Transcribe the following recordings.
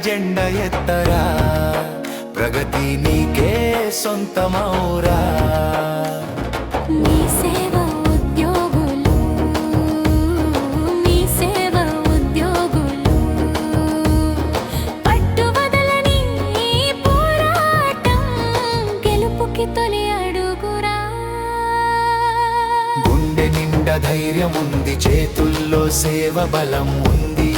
జెండ ఎత్తరా, ప్రగతి నీకే సొంతమౌరా. మీ సేవ ఉద్యోగులు, మీ సేవ ఉద్యోగులు, పట్టువదలని పోరాటం గెలుపుకి తొలి అడుగురా. గుండె నిండా ధైర్యం ఉంది, చేతుల్లో సేవ బలం ఉంది.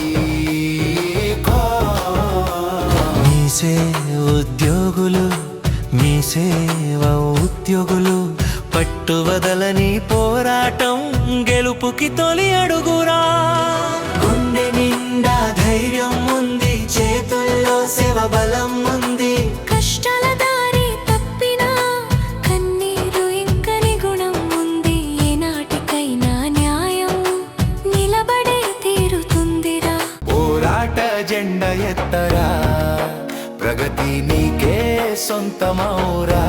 మీసే ఉద్యోగులు, మీ సేవ ఉద్యోగులు, పట్టువదలని పోరాటం గెలుపుకి తొలి అడుగురా. గుండె నిండా ధైర్యం ఉంది, చేతుల్లో సేవ బలం ఉంది. కష్టాల దారి తప్పినా కన్నీరు ఇంకని గుణం ఉంది. ఏనాటికైనా న్యాయం నిలబడే తీరుతుందిరా. పోరాట జెండ ఎత్తరా, ప్రగతి నీకే సొంతమౌరా.